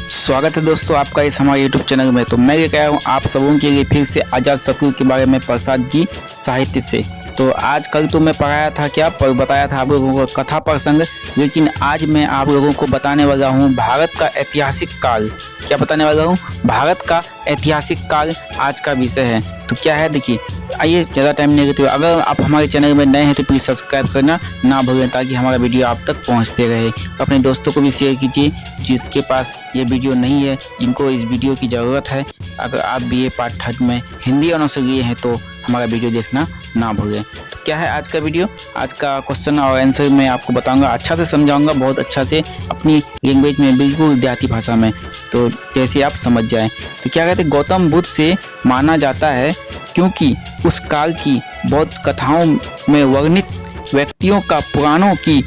स्वागत है दोस्तों आपका इस हमारे YouTube चैनल में। तो मैं लेकर आया हूँ आप सबों के लिए फिर से आज़ाद शत्रु के बारे में प्रसाद जी साहित्य से। तो आज कल तो मैं पढ़ाया था क्या पर बताया था आप लोगों को कथा प्रसंग, लेकिन आज मैं आप लोगों को बताने वाला हूँ भारत का ऐतिहासिक काल। क्या बताने वाला हूँ? भारत का ऐतिहासिक काल आज का विषय है। तो क्या है देखिए, आइए ज़्यादा टाइम नहीं लेते हुए, अगर आप हमारे चैनल में नए हैं तो प्लीज़ सब्सक्राइब करना ना भूलें ताकि हमारा वीडियो आप तक पहुंचते रहे। अपने दोस्तों को भी शेयर कीजिए जिसके पास ये वीडियो नहीं है, जिनको इस वीडियो की ज़रूरत है। अगर आप BA पार्ट 3 में हिंदी ऑनर्स से लिए हैं तो हमारा वीडियो देखना ना भूलें। तो क्या है आज का वीडियो? आज का क्वेश्चन और आंसर मैं आपको बताऊंगा, अच्छा से समझाऊंगा, बहुत अच्छा से अपनी लैंग्वेज में, बिल्कुल देहाती भाषा में, तो जैसे आप समझ जाएं। तो क्या कहते हैं, गौतम बुद्ध से माना जाता है क्योंकि उस काल की बौद्ध कथाओं में वर्णित व्यक्तियों का पुराणों की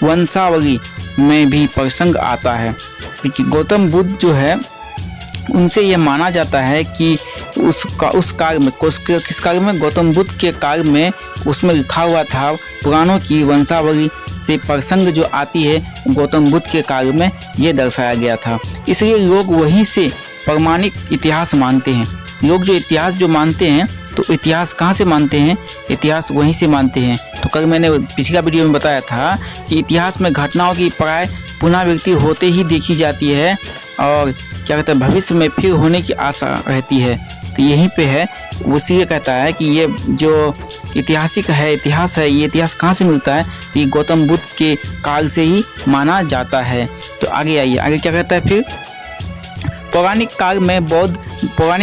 वंशावली में भी प्रसंग आता है। देखिए, गौतम बुद्ध जो है उनसे यह माना जाता है कि उस काल में, किस काल में? गौतम बुद्ध के काल में उसमें लिखा हुआ था पुराणों की वंशावली से प्रसंग जो आती है गौतम बुद्ध के काल में ये दर्शाया गया था। इसलिए लोग वहीं से प्रमाणिक इतिहास मानते हैं। लोग जो इतिहास जो मानते हैं तो इतिहास कहाँ से मानते हैं? इतिहास वहीं से मानते हैं। तो कल मैंने पिछला वीडियो में बताया था कि इतिहास में घटनाओं की प्राय पुनरावृत्ति होते ही देखी जाती है और क्या कहते हैं, भविष्य में फिर होने की आशा रहती है। तो यहीं पे है, उसी ये कहता है कि ये जो ऐतिहासिक है, इतिहास है, ये इतिहास कहाँ से मिलता है? तो ये गौतम बुद्ध के काल से ही माना जाता है। तो आगे आइए, आगे क्या कहता है फिर? पौराणिक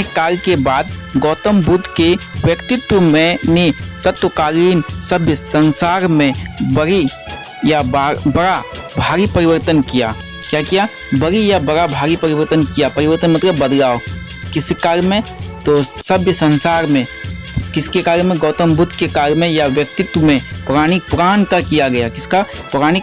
काल के बाद गौतम बुद्ध के व्यक्तित्व में ने तत्कालीन सभ्य संसार में बड़ा भारी परिवर्तन किया। क्या किया? बड़ी या बड़ा भारी परिवर्तन किया। परिवर्तन मतलब बदलाव। किस काल में? तो सभ्य संसार में। किसके काल में? गौतम बुद्ध के काल में या व्यक्तित्व में पुराण का किया गया। किसका? पुराण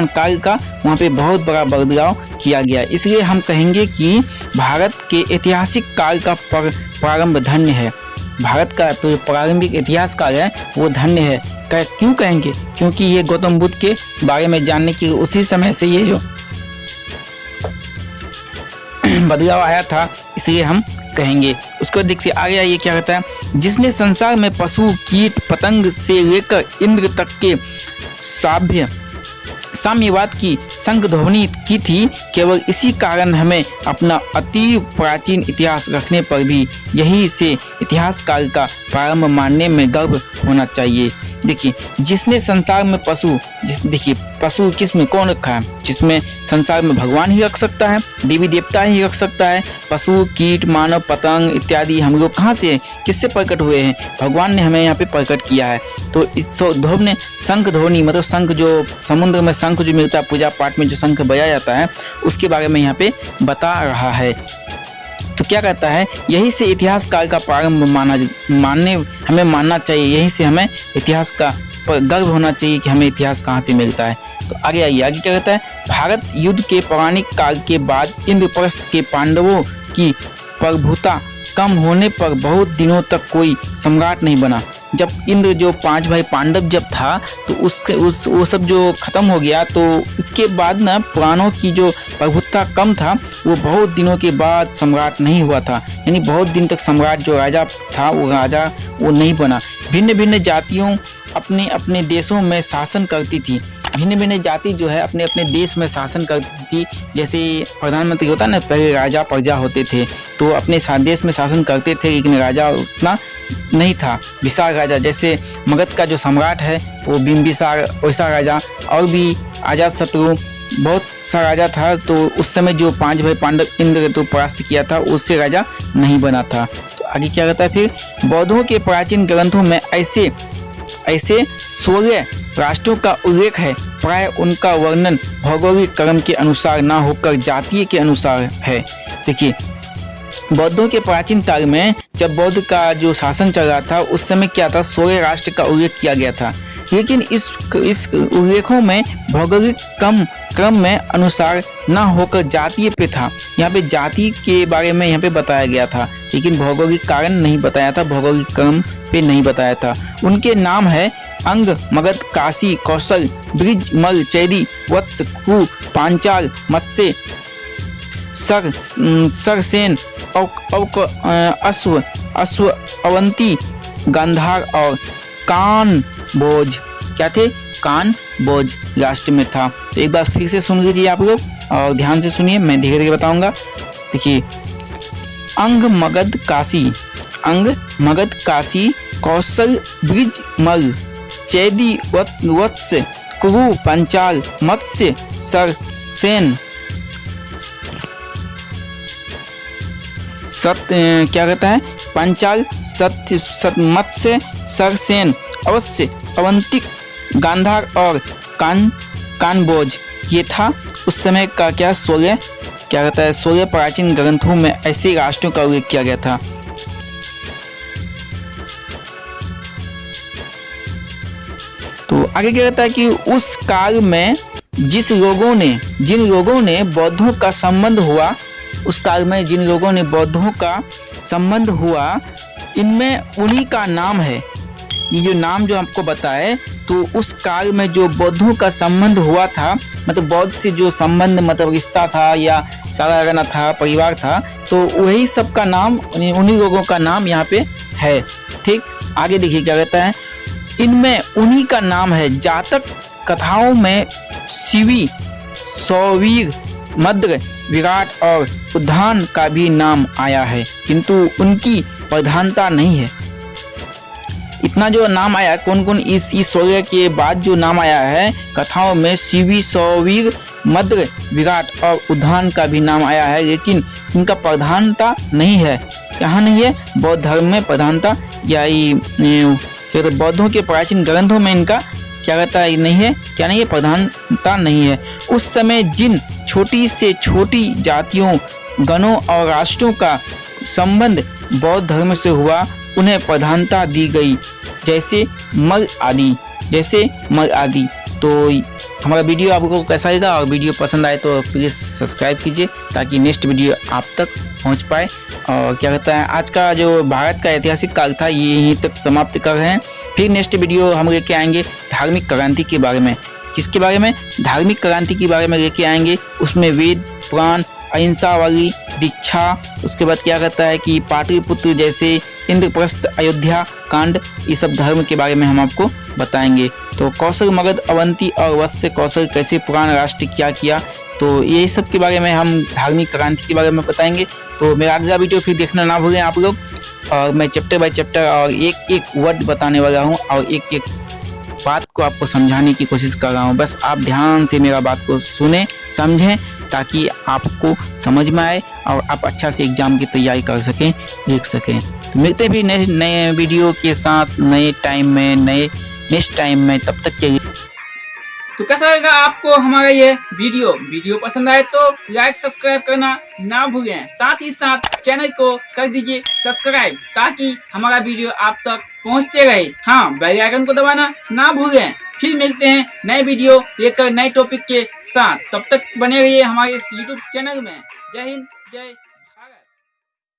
काल का वहाँ पे बहुत बड़ा बदलाव किया गया। इसलिए हम कहेंगे कि भारत के ऐतिहासिक काल का प्रारंभ धन्य है। भारत का प्रारंभिक इतिहास काल है वो धन्य है। क्यों कहेंगे? क्योंकि ये गौतम बुद्ध के बारे में जानने की उसी समय से ये जो बदलाव आया था, इसलिए हम कहेंगे। उसको देखते आगे आइए क्या कहता है, जिसने संसार में पशु, कीट, पतंग से लेकर इंद्र तक के साम्यवाद की संगध्वनि की थी। केवल इसी कारण हमें अपना अति प्राचीन इतिहास रखने पर भी यही से इतिहास काल का प्रारंभ मानने में गर्व होना चाहिए। देखिए, जिसने संसार में देखिए पशु किसमें कौन रखा है? जिसमें संसार में भगवान ही रख सकता है, देवी देवता ही रख सकता है। पशु, कीट, मानव, पतंग इत्यादि हम लोग कहाँ से, किससे प्रकट हुए हैं? भगवान ने हमें यहाँ पे प्रकट किया है। तो इस ध्वनि ने शंख ध्वनि, मतलब शंख जो समुद्र में शंख जो मिलता है, पूजा पाठ में जो शंख बजाया जाता है, उसके बारे में यहाँ पे बता रहा है। तो क्या कहता है, यही से इतिहास काल का प्रारंभ हमें मानना चाहिए। यही से हमें इतिहास का गर्व होना चाहिए कि हमें इतिहास कहाँ से मिलता है। तो आगे आइए, आगे क्या कहता है, भारत युद्ध के पौराणिक काल के बाद इंद्रप्रस्थ के पांडवों की प्रभुता कम होने पर बहुत दिनों तक कोई सम्राट नहीं बना। जब इंद्र जो 5 भाई पांडव जब था तो वो सब जो खत्म हो गया, तो इसके बाद ना पुराणों की जो प्रभुता कम था वो बहुत दिनों के बाद सम्राट नहीं हुआ था। यानी बहुत दिन तक सम्राट जो राजा था वो नहीं बना। भिन्न भिन्न जातियों अपने अपने देशों में शासन करती थी। भिन्न भिन्न जाति जो है अपने अपने देश में शासन करती थी। जैसे प्रधानमंत्री होता है ना, पहले राजा प्रजा होते थे तो अपने देश में शासन करते थे, लेकिन राजा उतना नहीं था। विशाल राजा, जैसे मगध का जो सम्राट है वो बिंबिसार, वैसा राजा। और भी अजात शत्रु बहुत सा राजा था। तो उस समय जो 5 भाई पांडव इंद्र तो परास्त किया था, उससे राजा नहीं बना था। तो आगे क्या कहता है फिर, बौद्धों के प्राचीन ग्रंथों में ऐसे 16 राष्ट्रों का उल्लेख है। प्राय उनका वर्णन भौगोलिक क्रम के अनुसार ना होकर जातीय के अनुसार है। देखिए, बौद्धों के प्राचीन काल में जब बौद्ध का जो शासन चल रहा था उस समय क्या था, 16 राष्ट्र का उल्लेख किया गया था। लेकिन इस उल्लेखों में भौगोलिक क्रम में अनुसार ना होकर जातीय पे था। यहाँ पे जाति के बारे में यहाँ पे बताया गया था, लेकिन भौगोलिक कारण नहीं बताया था, भौगोलिक क्रम पे नहीं बताया था। उनके नाम है अंग, मगध, काशी, कौशल, ब्रिज, मल, चैदी, वत्स, कु, पांचाल, मत्स्य, सरसेन, अश्व, अवंती, गांधार और कानभोज क्या थे? कानभोज राष्ट्र में था। तो एक बार फिर से सुन लीजिए आप लोग और ध्यान से सुनिए, मैं धीरे धीरे बताऊंगा। देखिए, अंग मगध काशी, कौशल ब्रिज मल, चैदी वत्स, कुरु पंचाल, मत्स्य सरसेन, क्या कहता है? पंचाल, मत्स्य सरसेन, अवश्य, अवंतिक, गांधार और कानभोज। ये था उस समय का क्या 16 प्राचीन ग्रंथों में ऐसे राष्ट्रों का उल्लेख किया गया था। तो आगे क्या कहता है कि उस काल में जिन लोगों ने बौद्धों का संबंध हुआ, उस काल में जिन लोगों ने बौद्धों का संबंध हुआ, इनमें उन्हीं का नाम है। ये जो नाम जो आपको बताए, तो उस काल में जो बौद्धों का संबंध हुआ था, मतलब बौद्ध से जो संबंध मतलब रिश्ता था या सारागना था, परिवार था, तो वही सब का नाम, उन्हीं लोगों का नाम यहाँ पे है। ठीक, आगे देखिए क्या कहता है, इनमें उन्हीं का नाम है। जातक कथाओं में शिवी, सौवीर, मद्र, विराट और उद्धान का भी नाम आया है, किंतु उनकी प्रधानता नहीं है। इतना जो नाम आया, कौन कौन इस 16 के बाद जो नाम आया है कथाओं में, शिवी, सौवीर, मद्र, विराट और उद्धान का भी नाम आया है, लेकिन इनका प्रधानता नहीं है। कहाँ नहीं है? बौद्ध धर्म में प्रधानता, या तो बौद्धों के प्राचीन ग्रंथों में इनका क्या कहता है? नहीं है। क्या नहीं है? प्रधानता नहीं है। उस समय जिन छोटी से छोटी जातियों, गणों और राष्ट्रों का संबंध बौद्ध धर्म से हुआ, उन्हें प्रधानता दी गई, जैसे मग आदि। तो हमारा वीडियो आपको कैसा लगा, और वीडियो पसंद आए तो प्लीज़ सब्सक्राइब कीजिए ताकि नेक्स्ट वीडियो आप तक पहुंच पाए। और क्या कहता है, आज का जो भारत का ऐतिहासिक काल था ये यहीं तक समाप्त कर रहे हैं। फिर नेक्स्ट वीडियो हम लेके आएंगे धार्मिक क्रांति के बारे में। किसके बारे में? धार्मिक क्रांति के बारे में लेके आएंगे। उसमें वेद, पुराण, अहिंसा वाली दीक्षा, उसके बाद क्या कहता है कि पाटलिपुत्र जैसे इंद्रप्रस्थ, अयोध्या कांड, ये सब धर्म के बारे में हम आपको बताएंगे। तो कौशल, मगध, अवंती और वत्स कौशल कैसे पुराण राष्ट्र क्या किया, तो यही सब के बारे में हम धार्मिक क्रांति के बारे में बताएंगे। तो मेरा अगला वीडियो फिर देखना ना भूलें आप लोग। और मैं चैप्टर बाय चैप्टर और एक एक वर्ड बताने वाला हूँ और एक एक बात को आपको समझाने की कोशिश कर रहा हूँ। बस आप ध्यान से मेरा बात को सुने, समझें, ताकि आपको समझ में आए और आप अच्छा से एग्जाम की तैयारी कर सकें, लिख सकें। तो मिलते भी नए वीडियो के साथ नए टाइम में, नेक्स्ट टाइम में। तब तक के लिए तो कैसा लगा आपको हमारा ये वीडियो पसंद आए तो लाइक, सब्सक्राइब करना ना भूलें। साथ ही साथ चैनल को कर दीजिए सब्सक्राइब, ताकि हमारा वीडियो आप तक पहुंचते रहे। हाँ, बेल आइकन को दबाना ना भूलें। फिर मिलते हैं नए वीडियो लेकर नए टॉपिक के साथ। तब तक बने रहिए हमारे इस YouTube चैनल में। जय हिंद, जय